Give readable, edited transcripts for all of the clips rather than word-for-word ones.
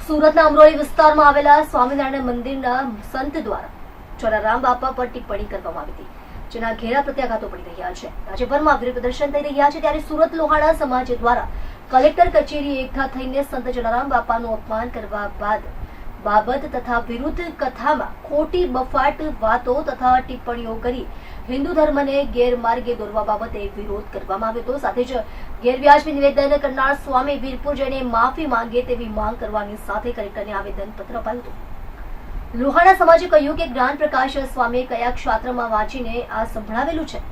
સુરતના અમરોલી વિસ્તારમાં આવેલા સ્વામિનારાયણ મંદિરના સંત દ્વારા જલારામ બાપા પર ટિપ્પણી કરવામાં આવી હતી, જેના ઘેરા પ્રત્યાઘાતો પડી રહ્યા છે। રાજ્યભરમાં વિરોધ પ્રદર્શન થઈ રહ્યા છે, ત્યારે સુરત લોહાણા સમાજ દ્વારા કલેક્ટર કચેરી એકઠા થઈને સંત જલારામ બાપાનું અપમાન કરવા બાબત તથા વિરુદ્ધ કથામાં ખોટી બફાટ વાતો તથા ટિપ્પણીઓ કરી હિન્દુ ધર્મને ગેરમાર્ગે દોરવા બાબતે વિરોધ કરવામાં આવ્યો હતો। સાથે જ ગેરવ્યાજબી નિવેદન કરનાર સ્વામી વીરપુર જઈને માફી માંગે તેવી માંગ કરવાની સાથે કલેક્ટરને આવેદનપત્ર અપાયું હતું। લોહાણા સમાજે કહ્યું કે જ્ઞાન પ્રકાશ સ્વામીએ કયા ક્ષેત્રમાં વાંચીને આ સંભળાવેલું છે,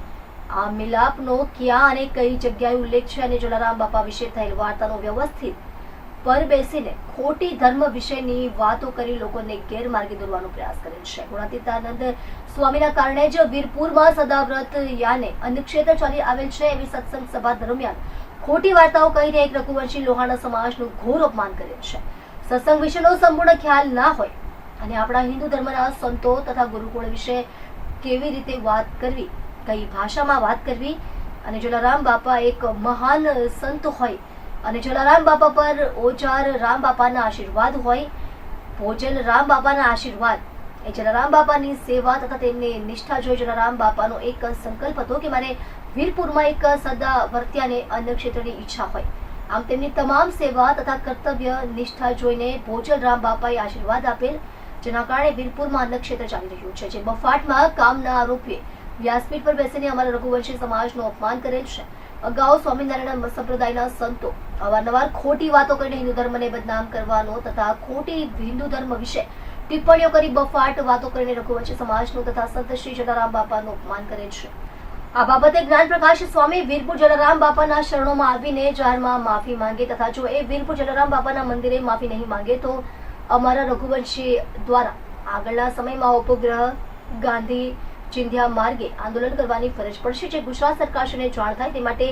આ મિલાપનો ક્યાં અને કઈ જગ્યાએ ઉલ્લેખ છે અને જલારામ બાપા વિશે થયેલ વાર્તાનો વ્યવસ્થિત પર બેસીને ખોટી ધર્મ વિશેની વાતો કરી લોકોને ગેરમાર્ગે દોરવાનો પ્રયાસ કરેલ છે। ગુણાતીતાનંદ સ્વામીના કારણે જ વીરપુરમાં સદાવ્રત યાને અન્નક્ષેત્ર ચાલી આવેલ છે એવી સત્સંગ સભા દરમિયાન ખોટી વાર્તાઓ કહીને એક રઘુવંશી લોહાણા સમાજનું ઘોર અપમાન કરેલ છે। સત્સંગ વિશેનો સંપૂર્ણ ખ્યાલ ના હોય અને આપણા હિન્દુ ધર્મના સંતો તથા ગુરુકુળ વિશે કેવી રીતે વાત કરવી, કઈ ભાષામાં વાત કરવી, અને જલારામ બાપા એક મહાન સંત હોય અને જલારામ બાપા પર ઓજાર રામ બાપાના આશીર્વાદ હોય, ભોજન રામ બાપાના આશીર્વાદ એ જલારામ બાપાની સેવા તથા તેમની નિષ્ઠા જોઈ જલારામ બાપાનો એક સંકલ્પ હતો કે મારે વીરપુરમાં એક સદાવર્ત્યાને અન્ન ક્ષેત્રની ઈચ્છા હોય। આમ તેમની તમામ સેવા તથા કર્તવ્ય નિષ્ઠા જોઈને ભોજન રામ બાપાએ આશીર્વાદ આપેલ, જેના કારણે વીરપુરમાં અન્ન ક્ષેત્ર ચાલી રહ્યું છે, જે બફાટમાં કામના આરોપીએ વ્યાસપીઠ પર બેસીને અમારા રઘુવંશી સમાજનું અપમાન કરેલ છે। અગાઉ સ્વામિનારાયણ સંપ્રદાયના સંતો અવારનવાર ખોટી વાતો કરીને હિન્દુ ધર્મને બદનામ કરવાનો તથા ખોટી હિન્દુ ધર્મ વિશે ટિપ્પણીઓ કરી બફાટ વાતો કરીને રઘુવંશી સમાજનું તથા સંત શ્રી જલારામ બાપાનું અપમાન કરેલ છે। આ બાબતે જ્ઞાન પ્રકાશ સ્વામી વીરપુર જલારામ બાપાના શરણોમાં આવીને જાહેરમાં માફી માંગે તથા જો એ વીરપુર જલારામ બાપાના મંદિરે માફી નહીં માંગે તો અમારા રઘુવંશી દ્વારા આગળના સમયમાં ઉપગ્રહ ગાંધી ચિંધ્યા માર્ગે આંદોલન કરવાની ફરજ પડશે, જે ગુજરાત સરકારશ્રીને જાણ થાય તે માટે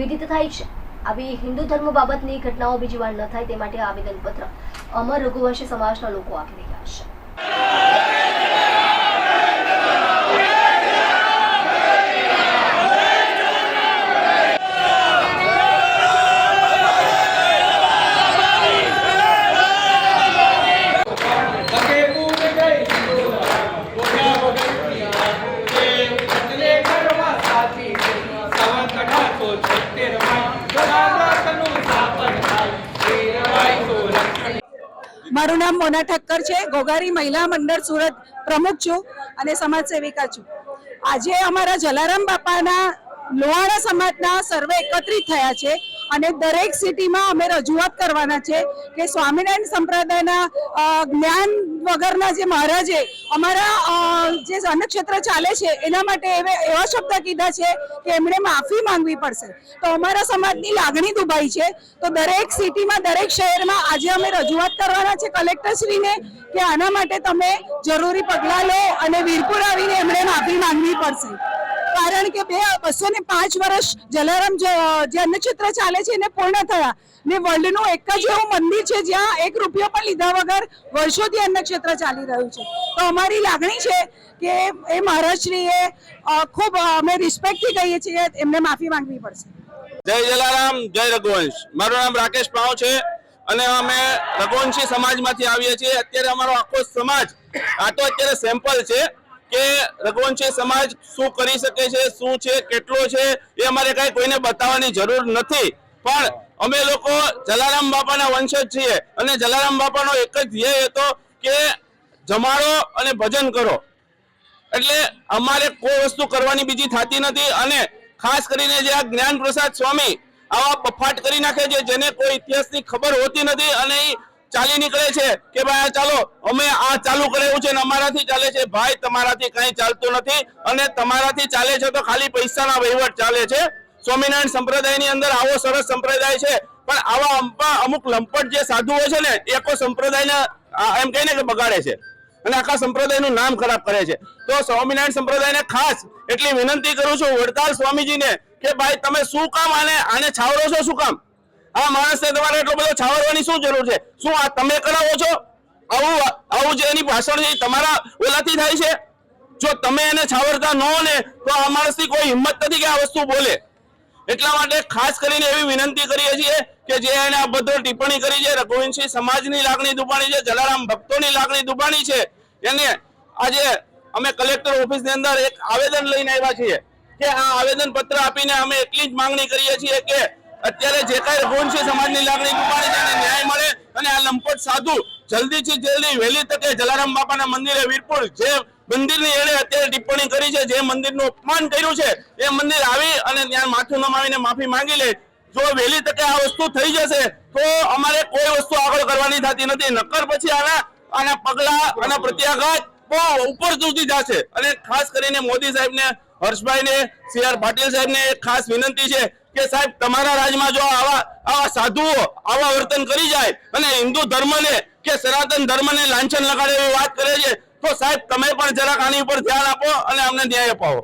વિદિત થાય છે। આવી હિન્દુ ધર્મ બાબતની ઘટનાઓ બીજી વાર ન થાય તે માટે આવેદનપત્ર અમર રઘુવંશી સમાજના લોકો આપી રહ્યા છે। મારું નામ મોના ઠક્કર છે, ઘોઘારી મહિલા મંડળ સુરત પ્રમુખ છું અને સમાજ સેવિકા છું। આજે અમારા જલારામ બાપાના લોહાણા સમાજના સર્વે એકત્રિત થયા છે અને દરેક સિટીમાં અમે રજૂઆત કરવાના છે કે સ્વામિનારાયણ સંપ્રદાયના જ્ઞાન વગરના જે મહારાજે અમારા જે અન્નક્ષેત્ર ચાલે છે એના માટે એવા શબ્દ કીધા છે કે એમણે માફી માંગવી પડશે। તો અમારા સમાજની લાગણી દુભાઈ છે, તો દરેક સિટીમાં દરેક શહેરમાં આજે અમે રજૂઆત કરવાના છે કલેક્ટરશ્રીને કે આના માટે તમે જરૂરી પગલાં લો અને વીરપુર આવીને એમણે માફી માંગવી પડશે, કારણ કે 205 વર્ષ જલારામ જે અન્નક્ષેત્ર ચાલે છે એને પૂર્ણ થયા ને વર્લ્ડનું એક જ એવું મંદિર છે જ્યાં 1 રૂપિયો પણ લીધા વગર વર્ષોથી અન્નક્ષેત્ર ચાલી રહ્યું છે। તો અમારી લાગણી છે કે એ મહારાજશ્રીએ ખૂબ અમે રિસ્પેક્ટથી કહીએ છીએ એમને માફી માંગવી પડશે। જય જલારામ, જય રઘુવંશ। મારું નામ રાકેશ પાવ છે અને અમે રઘુવંશી સમાજમાંથી આવીએ છીએ। અત્યારે અમારો આખો સમાજ આ તો અત્યારે સેમ્પલ છે કે રઘુવંશી સમાજ શું કરી શકે છે, શું છે, કેટલો છે એ અમારે કઈ કોઈને બતાવવાની જરૂર નથી, પણ અમે લોકો જલારામ બાપાના વંશજ છીએ અને જલારામ બાપાનો એક જ ધ્યેય હતો કે જમાડો અને ભજન કરો, એટલે અમારે કોઈ વસ્તુ કરવાની બીજી થતી નથી। અને ખાસ કરીને જે આ જ્ઞાન પ્રસાદ સ્વામી આવા બફાટ કરી નાખે છે, જેને કોઈ ઇતિહાસની ખબર હોતી નથી અને ચાલી નીકળે છે કે ભાઈ ચાલો અમે આ ચાલુ કરેલું છે ને અમારાથી ચાલે છે। ભાઈ તમારાથી કઈ ચાલતું નથી અને તમારાથી ચાલે છે તો ખાલી પૈસાના વહીવટ ચાલે છે। સ્વામિનારાયણ સંપ્રદાયની અંદર આવો સરસ સંપ્રદાય છે, પણ આવા અમુક લંપટ જે સાધુઓ છે ને એ આખો સંપ્રદાયને એમ કહીને કે બગાડે છે અને આખા સંપ્રદાયનું નામ ખરાબ કરે છે। તો સ્વામિનારાયણ સંપ્રદાયને ખાસ એટલી વિનંતી કરું છું વડતાલ સ્વામીજીને કે ભાઈ તમે શું કામ આને છાવરો છો, શું કામ આ માણસને તમારે એટલો બધો છાવરવાની શું જરૂર છે? શું આ તમે કરાવો છો? આવું જે એની ભાષણ છે તમારા ઓલાથી થાય છે? જો તમે એને છાવરતા ન હો ને તો આ માણસની કોઈ હિંમત નથી કે આ વસ્તુ બોલે। એટલા માટે ખાસ કરીને એવી વિનંતી કરીએ છીએ કે જે એને અભદ્ર ટિપ્પણી કરી છે, રઘુવંશી સમાજની લાગણી દુભાણી છે, જલારામ ભક્તોની લાગણી દુભાણી છે, એને આજે અમે કલેક્ટર ઓફિસની અંદર એક આવેદન લઈને આવ્યા છીએ કે આ આવેદન પત્ર આપીને અમે એટલી જ માંગણી કરીએ છીએ કે અત્યારે જે કાંઈ રઘુવંશી સમાજની લાગણી દુભાણી છે એને ન્યાય મળે અને આ લંપટ સાધુ જલ્દીથી જલ્દી વહેલી તકે જલારામ બાપાના મંદિરે વીરપુર જે મંદિરની એને અત્યારે ટિપ્પણી કરી છે, જે મંદિરનું અપમાન કર્યું છે, એ મંદિર આવી અને ત્યાં માથું નમાવીને માફી માંગી લે. જો વહેલી તકે આ વસ્તુ થઈ જશે તો અમારે કોઈ વસ્તુ આગળ કરવાની થતી નથી, નક્કર પછી આના પગલા અને પ્રત્યાઘાત બહુ ઉપર સુધી જશે. અને ખાસ કરીને મોદી સાહેબને, હર્ષભાઈને, CR પાટીલ સાહેબને એક ખાસ વિનંતી છે કે સાહેબ તમારા રાજમાં જો આવા સાધુઓ આવા વર્તન કરી જાય અને હિન્દુ ધર્મને કે સનાતન ધર્મને લાંછન લગાડે એવી વાત કરે છે તો સાહેબ તમે પણ જરાક આની ઉપર ધ્યાન આપો અને અમને ન્યાય અપાવો.